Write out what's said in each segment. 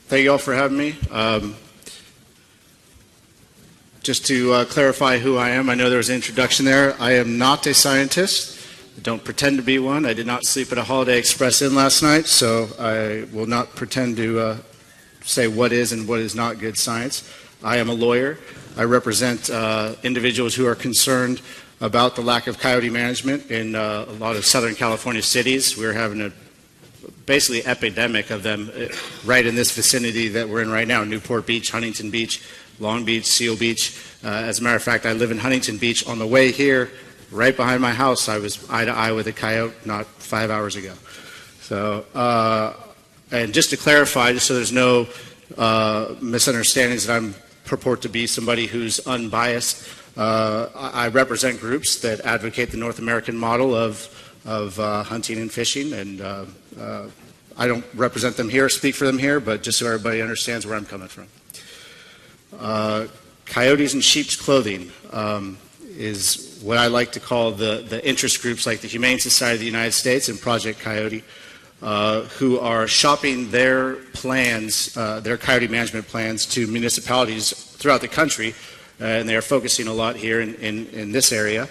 Thank you all for having me. Just to clarify who I am, I know there was an introduction there. I am not a scientist. I don't pretend to be one. I did not sleep at a Holiday Express Inn last night, so I will not pretend to say what is and what is not good science. I am a lawyer. I represent individuals who are concerned about the lack of coyote management in a lot of Southern California cities. We're having a basically epidemic of them right in this vicinity that we're in right now: Newport Beach, Huntington Beach, Long Beach, Seal Beach. As a matter of fact, I live in Huntington Beach. On the way here, right behind my house, I was eye to eye with a coyote not 5 hours ago. So, and just to clarify, just so there's no misunderstandings that I purport to be somebody who's unbiased, I represent groups that advocate the North American model of hunting and fishing, and I don't represent them here, speak for them here, but just so everybody understands where I'm coming from. Coyotes in sheep's clothing is what I like to call the interest groups like the Humane Society of the United States and Project Coyote, who are shopping their plans, their coyote management plans, to municipalities throughout the country, and they are focusing a lot here in this area.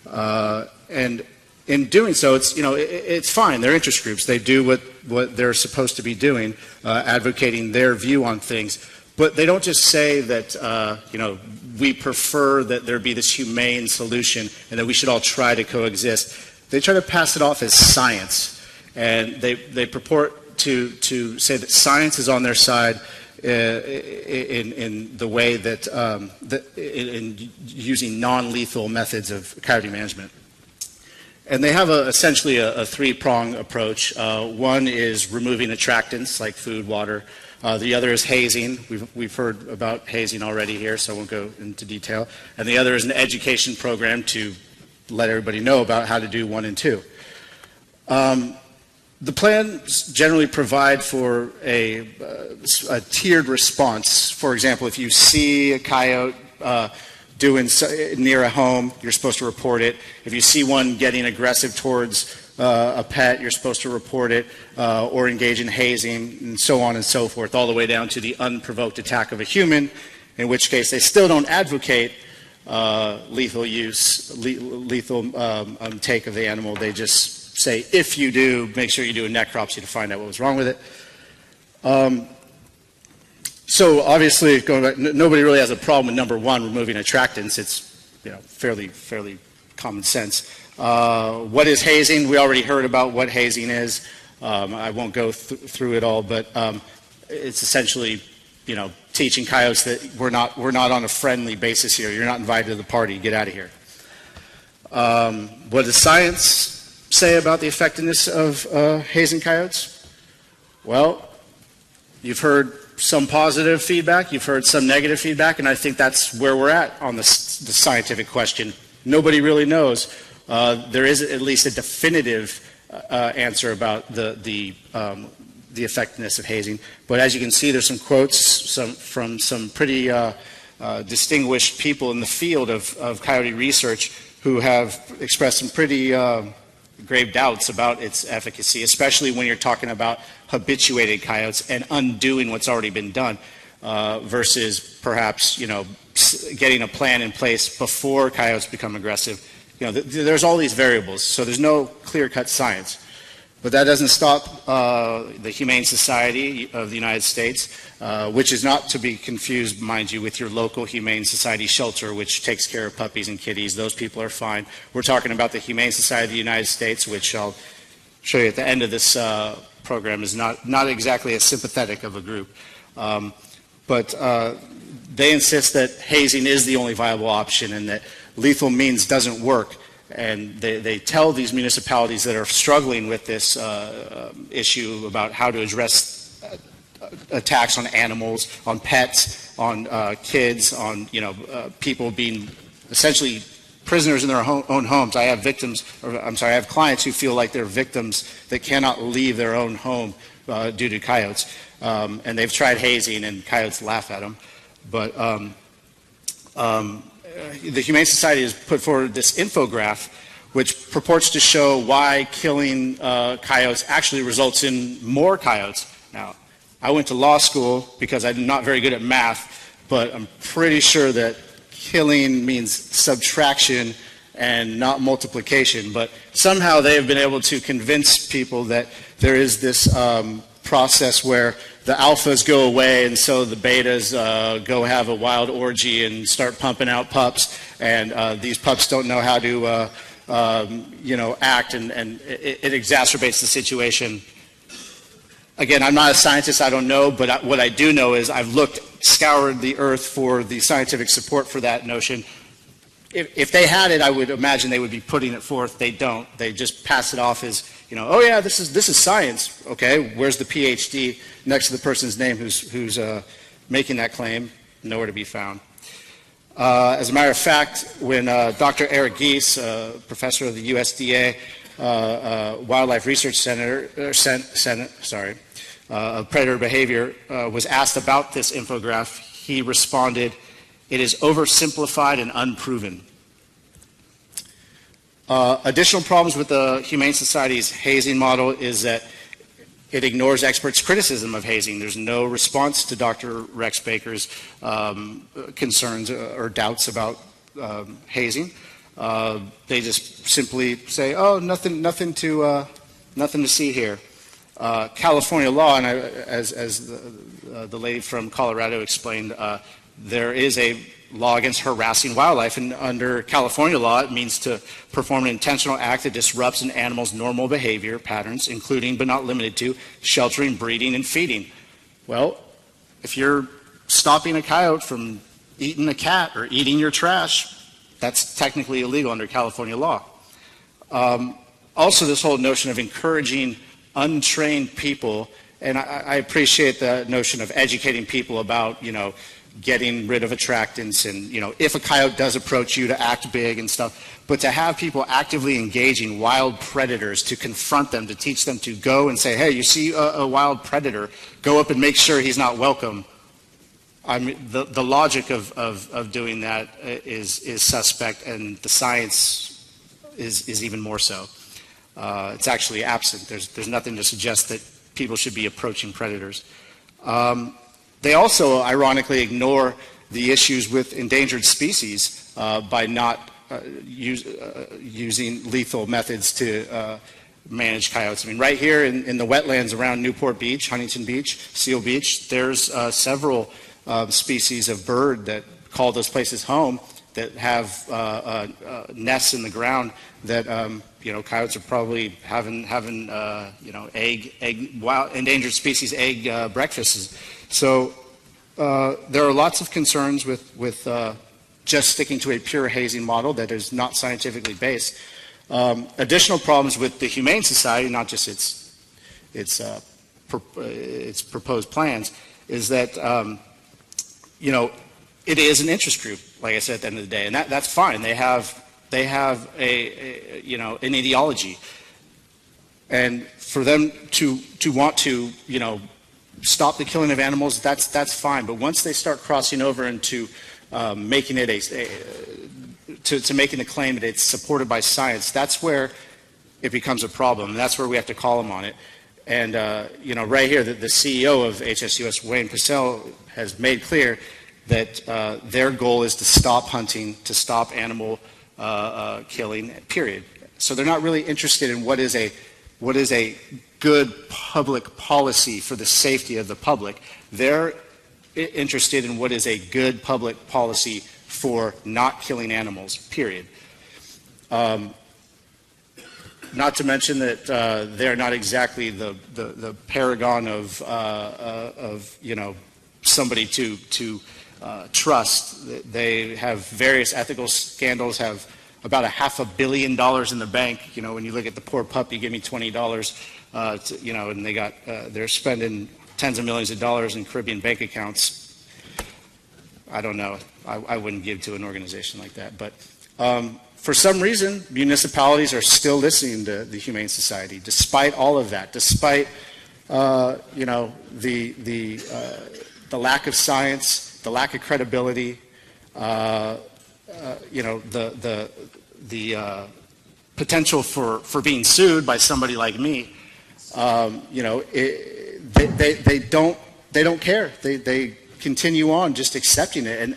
And in doing so, it's fine. They're interest groups. They do what they're supposed to be doing, advocating their view on things. But they don't just say that, we prefer that there be this humane solution and that we should all try to coexist. They try to pass it off as science. And they purport to say that science is on their side in the way that, in using non-lethal methods of coyote management. And they have essentially a three-prong approach. One is removing attractants like food, water. The other is hazing. We've heard about hazing already here, so I won't go into detail. And the other is an education program to let everybody know about how to do 1 and 2. The plans generally provide for a tiered response. For example, if you see a coyote doing near a home, you're supposed to report it. If you see one getting aggressive towards a pet, you're supposed to report it, or engage in hazing, and so on and so forth, all the way down to the unprovoked attack of a human, in which case they still don't advocate lethal use, lethal take of the animal. They just say, if you do, make sure you do a necropsy to find out what was wrong with it. So obviously, going back, nobody really has a problem with number one, removing attractants. It's fairly common sense. What is hazing? We already heard about what hazing is. I won't go through it all, but it's essentially, teaching coyotes that we're not on a friendly basis here. You're not invited to the party. Get out of here. What does science say about the effectiveness of hazing coyotes? Well, you've heard some positive feedback, you've heard some negative feedback, and I think that's where we're at on the scientific question. Nobody really knows. There is at least a definitive answer about the effectiveness of hazing. But as you can see, there's some quotes from some pretty distinguished people in the field of coyote research who have expressed some pretty grave doubts about its efficacy, especially when you're talking about habituated coyotes and undoing what's already been done, versus perhaps getting a plan in place before coyotes become aggressive. There's all these variables, so there's no clear-cut science. But that doesn't stop the Humane Society of the United States, which is not to be confused, mind you, with your local Humane Society shelter, which takes care of puppies and kitties. Those people are fine. We're talking about the Humane Society of the United States, which I'll show you at the end of this program is not exactly as sympathetic of a group. But they insist that hazing is the only viable option and that lethal means doesn't work. And they tell these municipalities that are struggling with this issue about how to address attacks on animals, on pets, on kids, on people being essentially prisoners in their own homes. I have clients who feel like they're victims that cannot leave their own home due to coyotes, and they've tried hazing, and coyotes laugh at them. But the Humane Society has put forward this infograph which purports to show why killing coyotes actually results in more coyotes. Now, I went to law school because I'm not very good at math, but I'm pretty sure that killing means subtraction and not multiplication. But somehow they have been able to convince people that there is this process where the alphas go away and so the betas go have a wild orgy and start pumping out pups, and these pups don't know how to act, and it exacerbates the situation. Again, I'm not a scientist, I don't know, but what I do know is I've scoured the earth for the scientific support for that notion. If they had it, I would imagine they would be putting it forth. They don't. They just pass it off as, oh yeah, this is science. Okay, where's the PhD next to the person's name who's making that claim? Nowhere to be found. As a matter of fact, when Dr. Eric Gies, professor of the USDA Wildlife Research Center, of predator behavior, was asked about this infograph, he responded, "It is oversimplified and unproven." Additional problems with the Humane Society's hazing model is that it ignores experts' criticism of hazing. There's no response to Dr. Rex Baker's concerns or doubts about hazing. They just simply say, "Oh, nothing to see here." California law, and as the lady from Colorado explained, there is a law against harassing wildlife, and under California law, it means to perform an intentional act that disrupts an animal's normal behavior patterns, including but not limited to sheltering, breeding, and feeding. Well, if you're stopping a coyote from eating a cat or eating your trash, that's technically illegal under California law. Also, this whole notion of encouraging untrained people, and I appreciate the notion of educating people about, getting rid of attractants and, if a coyote does approach you, to act big and stuff, but to have people actively engaging wild predators, to confront them, to teach them to go and say, hey, you see a wild predator, go up and make sure he's not welcome. I mean, the logic of doing that is suspect, and the science is even more so. It's actually absent. There's nothing to suggest that people should be approaching predators. They also, ironically, ignore the issues with endangered species by not using lethal methods to manage coyotes. I mean, right here in the wetlands around Newport Beach, Huntington Beach, Seal Beach, there's several species of bird that call those places home that have nests in the ground that coyotes are probably having wild endangered species egg breakfasts. So there are lots of concerns with just sticking to a pure hazing model that is not scientifically based. Additional problems with the Humane Society, not just its proposed plans, is that it is an interest group, like I said, at the end of the day, and that's fine. They have an ideology, and for them to want to stop the killing of animals, that's fine. But once they start crossing over into making it making the claim that it's supported by science, that's where it becomes a problem. That's where we have to call them on it. And right here, the CEO of HSUS, Wayne Purcell, has made clear that their goal is to stop hunting, to stop animal killing, period. So they're not really interested in what is a good public policy for the safety of the public. They're interested in what is a good public policy for not killing animals, period. Not to mention that they're not exactly the paragon of somebody to trust. They have various ethical scandals, have about $500 million in the bank. When you look at the poor puppy, give me $20, and they're spending tens of millions of dollars in Caribbean bank accounts. I don't know. I wouldn't give to an organization like that. But for some reason, municipalities are still listening to the Humane Society, despite all of that, despite the lack of science, the lack of credibility, the potential for being sued by somebody like me. They don't they don't care. They continue on just accepting it.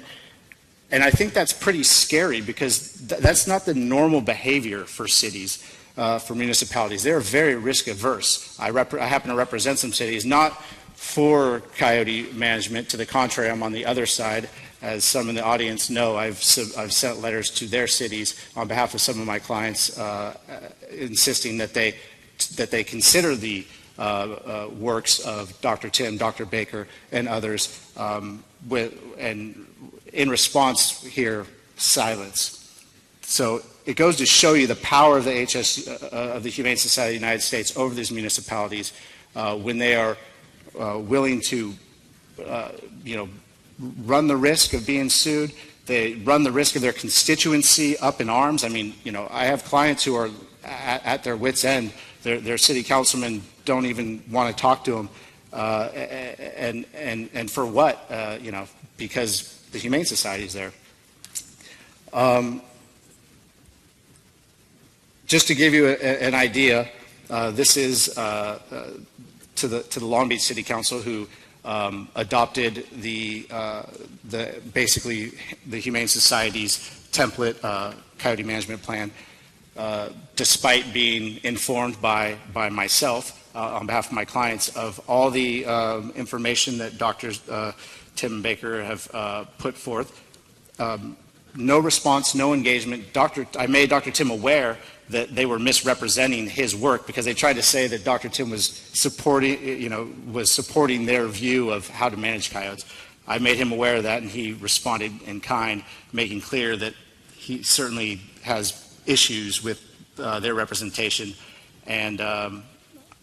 And I think that's pretty scary because that's not the normal behavior for cities, for municipalities. They're very risk averse. I happen to represent some cities, not for coyote management. To the contrary, I'm on the other side. As some in the audience know, I've sent letters to their cities on behalf of some of my clients, insisting that they consider the works of Dr. Tim, Dr. Baker, and others, and in response here, silence. So it goes to show you the power of the of the Humane Society of the United States over these municipalities when they are willing to, run the risk of being sued. They run the risk of their constituency up in arms. I mean, I have clients who are at their wits' end. Their city councilmen don't even want to talk to them, and for what? Because the Humane Society is there. Just to give you an idea, this is to the Long Beach City Council, who adopted basically the Humane Society's template coyote management plan, despite being informed by myself on behalf of my clients of all the information that Drs. Tim and Baker have put forth. No response, no engagement. I made Dr. Tim aware that they were misrepresenting his work because they tried to say that Dr. Tim was supporting their view of how to manage coyotes. I made him aware of that, and he responded in kind, making clear that he certainly has issues with their representation, and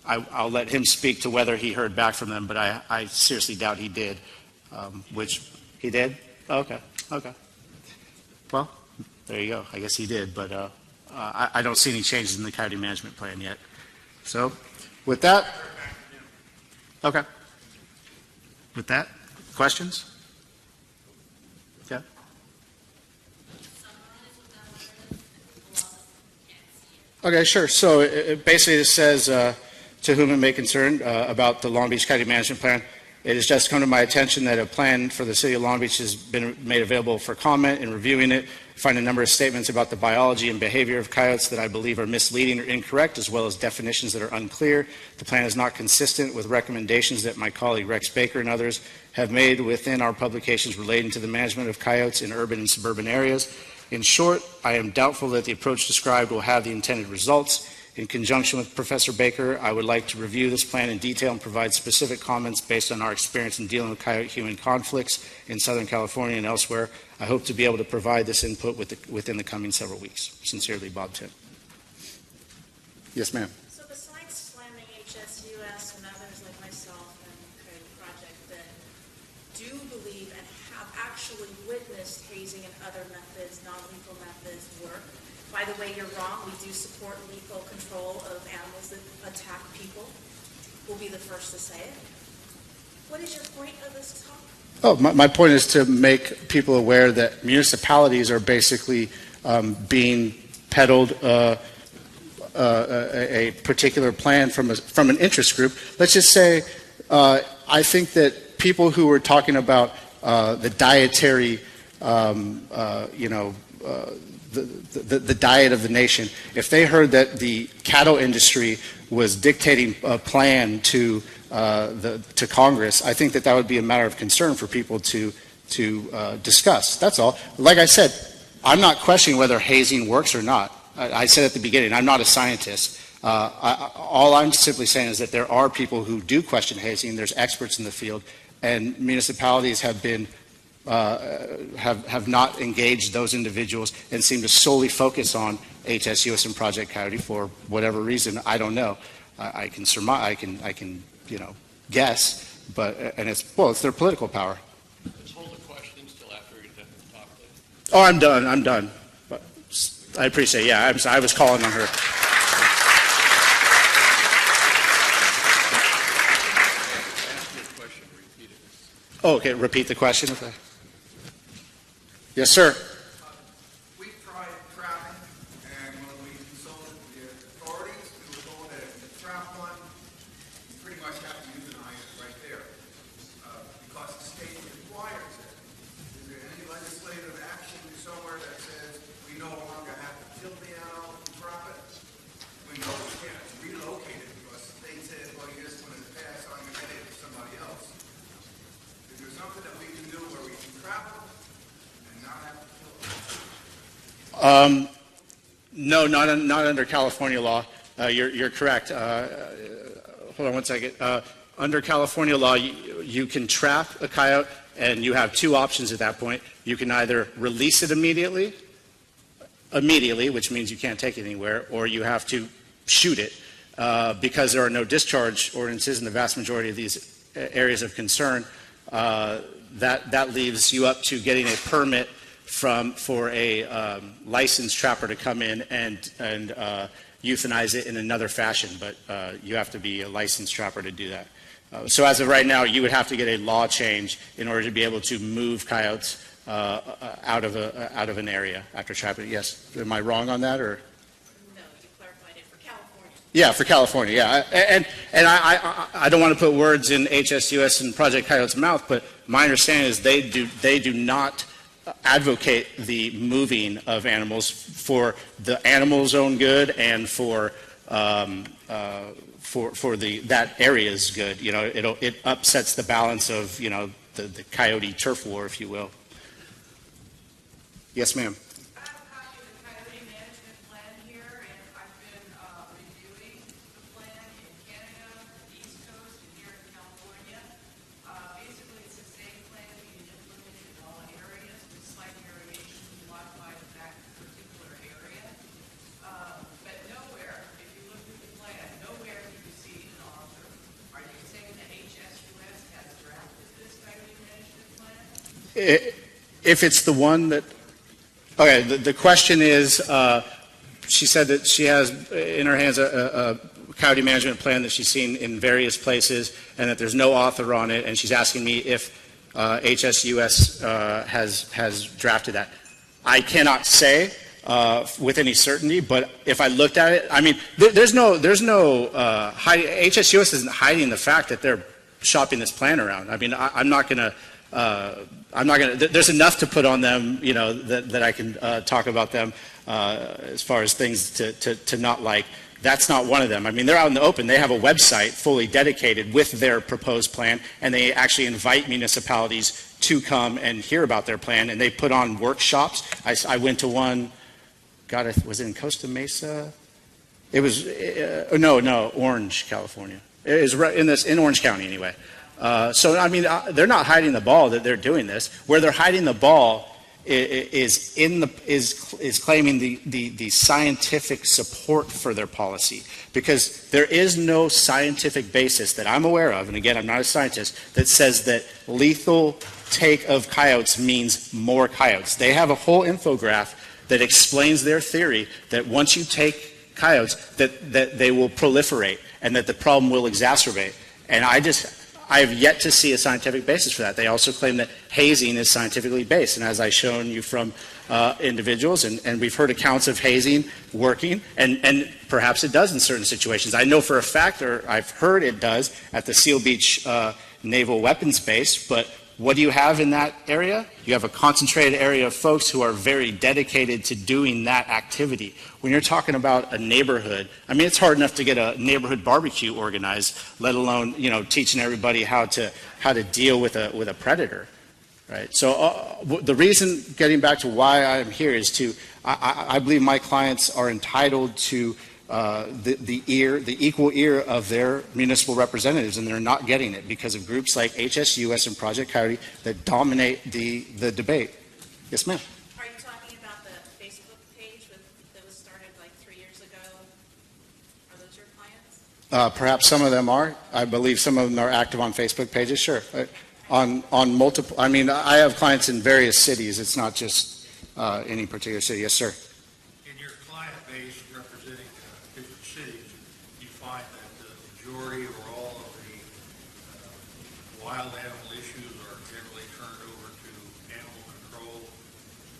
I'll let him speak to whether he heard back from them, but I seriously doubt he did. Which he did? Okay. Well, there you go. I guess he did, but I don't see any changes in the coyote management plan yet. So, with that, okay. With that, questions? Okay. Okay, sure. So it basically says, to whom it may concern, about the Long Beach Coyote Management Plan. It has just come to my attention that a plan for the City of Long Beach has been made available for comment. In reviewing it, I find a number of statements about the biology and behavior of coyotes that I believe are misleading or incorrect, as well as definitions that are unclear. The plan is not consistent with recommendations that my colleague Rex Baker and others have made within our publications relating to the management of coyotes in urban and suburban areas. In short, I am doubtful that the approach described will have the intended results. In conjunction with Professor Baker, I would like to review this plan in detail and provide specific comments based on our experience in dealing with coyote-human conflicts in Southern California and elsewhere. I hope to be able to provide this input within the coming several weeks. Sincerely, Bob Tim. Yes, ma'am. So besides slamming HSUS and others like myself and Coyote Project that do believe and have actually witnessed hazing and other methods, non-lethal methods work, by the way, you're wrong. We do support lethal control of animals that attack people. We'll be the first to say it. What is your point of this talk? Oh, my point is to make people aware that municipalities are basically being peddled a particular plan from an interest group. Let's just say I think that people who are talking about the dietary, the diet of the nation, if they heard that the cattle industry was dictating a plan to Congress, I think that would be a matter of concern for people to discuss. That's all. Like I said, I'm not questioning whether hazing works or not. I said at the beginning, I'm not a scientist. All I'm simply saying is that there are people who do question hazing. There's experts in the field, and municipalities have been have not engaged those individuals and seem to solely focus on HSUS and Project Coyote for whatever reason. I don't know. I can surmise. I can guess. But it's their political power. Let's hold the questions till after we get done with the talk, please. Oh, I'm done. I'm done. But I appreciate it. Yeah, I was calling on her. Oh, okay. Repeat the question. Okay. Yes, sir. We tried trapping, and when we consulted the authorities, we were told that if you trap one, you pretty much have to euthanize it right there. No, not under California law. You're correct. Hold on one second. Under California law, you can trap a coyote, and you have two options at that point. You can either release it immediately, which means you can't take it anywhere, or you have to shoot it. Because there are no discharge ordinances in the vast majority of these areas of concern, that leaves you up to getting a permit for a licensed trapper to come in and euthanize it in another fashion, but you have to be a licensed trapper to do that. So as of right now, you would have to get a law change in order to be able to move coyotes out of an area after trapping. Yes, am I wrong on that, or? No, you clarified it for California. Yeah, for California, yeah. And I don't want to put words in HSUS and Project Coyote's mouth, but my understanding is they do not advocate the moving of animals for the animal's own good and for that area's good. You know, it upsets the balance of, you know, the coyote turf war, if you will. Yes, ma'am. I have a copy of the Coyote Management Plan here, and I've been reviewing the plan in Canada, the East Coast, and here in California. Basically, it's the same plan being implemented in all areas with slight variations modified in that particular area. But nowhere, if you look at the plan, nowhere do you see an author. Are you saying that HSUS has drafted this Coyote Management Plan? If it's the one that, okay, the question is, she said that she has in her hands a coyote management plan that she's seen in various places and that there's no author on it, and she's asking me if HSUS has drafted that. I cannot say with any certainty, but if I looked at it, I mean, there's no HSUS isn't hiding the fact that they're shopping this plan around. I mean, I'm not going to. There's enough to put on them, you know, that I can talk about them as far as things to not like. That's not one of them. I mean, they're out in the open. They have a website fully dedicated with their proposed plan, and they actually invite municipalities to come and hear about their plan, and they put on workshops. I went to one, God, was it in Costa Mesa? It was, no, Orange, California. It was in Orange County anyway. So, I mean, they're not hiding the ball that they're doing this. Where they're hiding the ball is claiming the scientific support for their policy, because there is no scientific basis that I'm aware of, and again, I'm not a scientist, that says that lethal take of coyotes means more coyotes. They have a whole infographic that explains their theory that once you take coyotes, that they will proliferate and that the problem will exacerbate. And I have yet to see a scientific basis for that. They also claim that hazing is scientifically based. And as I've shown you from individuals, and we've heard accounts of hazing working, and perhaps it does in certain situations. I know for a fact, or I've heard it does, at the Seal Beach Naval Weapons Base, but what do you have in that area? You have a concentrated area of folks who are very dedicated to doing that activity. When you're talking about a neighborhood, I mean, it's hard enough to get a neighborhood barbecue organized, let alone, you know, teaching everybody how to deal with a predator, right? So the reason, getting back to why I'm here, is I believe my clients are entitled to the equal ear of their municipal representatives, and they're not getting it because of groups like HSUS and Project Coyote that dominate the debate. Yes, ma'am. Are you talking about the Facebook page that was started like 3 years ago? Are those your clients? Perhaps some of them are. I believe some of them are active on Facebook pages. Sure. On multiple. I mean, I have clients in various cities. It's not just any particular city. Yes, sir. In your client base representing different cities, you find that the majority or all of the wild animal issues are generally turned over to animal control,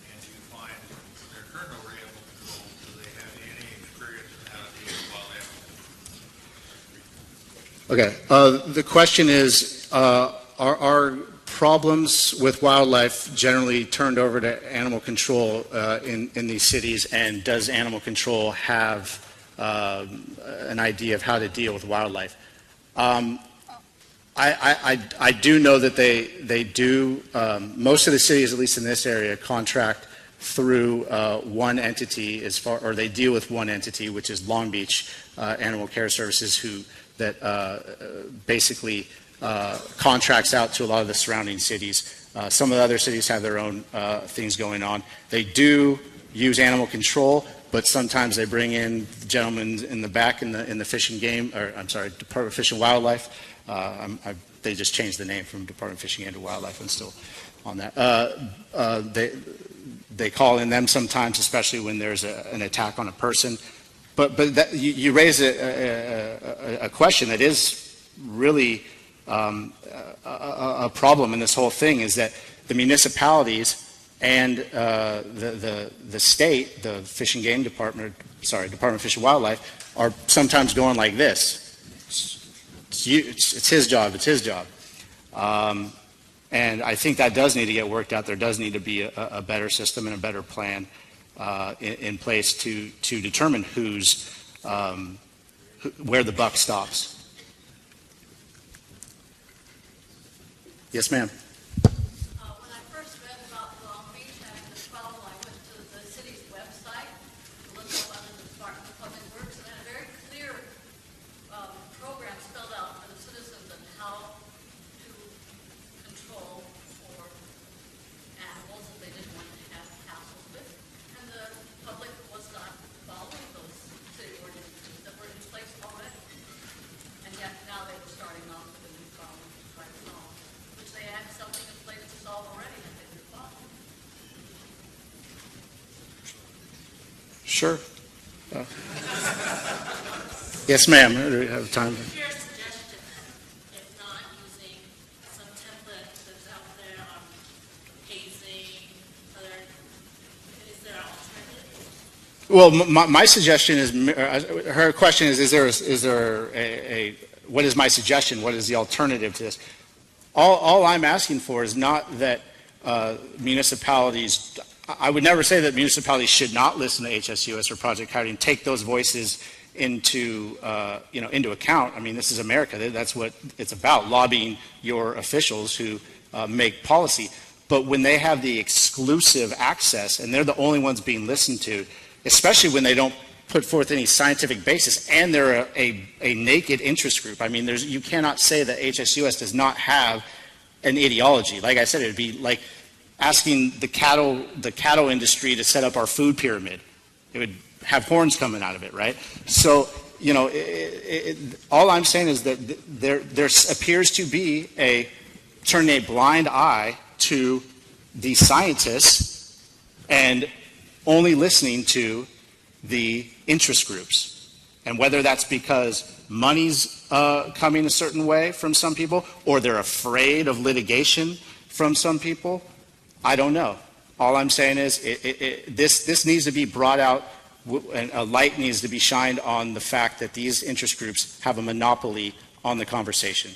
and you find when they're turned over to animal control, do they have any experience in how to deal with wild animals? Okay. The question is, are problems with wildlife generally turned over to animal control in these cities, and does animal control have an idea of how to deal with wildlife? I do know that they do. Most of the cities, at least in this area, contract through one entity, or they deal with one entity, which is Long Beach Animal Care Services, that basically contracts out to a lot of the surrounding cities. Some of the other cities have their own things going on. They do use animal control, but sometimes they bring in gentlemen in the back in the Fish and Game, or I'm sorry, Department of Fish and Wildlife. They just changed the name from Department of Fish and Game to Wildlife. I'm still on that. They call in them sometimes, especially when there's an attack on a person. But you raise a question that is really a problem in this whole thing, is that the municipalities and the state, the Fish and Game Department, Department of Fish and Wildlife, are sometimes going like this. It's his job. It's his job. And I think that does need to get worked out. There does need to be a better system and a better plan in place to determine where the buck stops. Yes, ma'am. When I first read about Long Beach having this problem, I went to the city's website to look up under the Department of Public Works, and had a very clear program spelled out for the citizens on how to control for animals that they didn't want to have hassles with. And the public was not following those city ordinances that were in place already. And yet now they were starting off with a new problem right now, which they had something in place to solve already and they didn't follow. Sure. Yes, ma'am. Do we have time? Your suggestion, if not using some template that's out there on hazing, is there an alternative? Well, my suggestion is, her question is there a what is my suggestion? What is the alternative to this? All I'm asking for is not that municipalities, I would never say that municipalities should not listen to HSUS or Project Coyote and take those voices into account. I mean, this is America. That's what it's about, lobbying your officials who make policy. But when they have the exclusive access and they're the only ones being listened to, especially when they don't put forth any scientific basis and they're a naked interest group. I mean, you cannot say that HSUS does not have an ideology. Like I said, it would be like asking the cattle industry to set up our food pyramid. It would have horns coming out of it, right? So, all I'm saying is that there appears to be turning a blind eye to the scientists and only listening to the interest groups. And whether that's because money's coming a certain way from some people, or they're afraid of litigation from some people, I don't know. All I'm saying is this needs to be brought out, and a light needs to be shined on the fact that these interest groups have a monopoly on the conversation.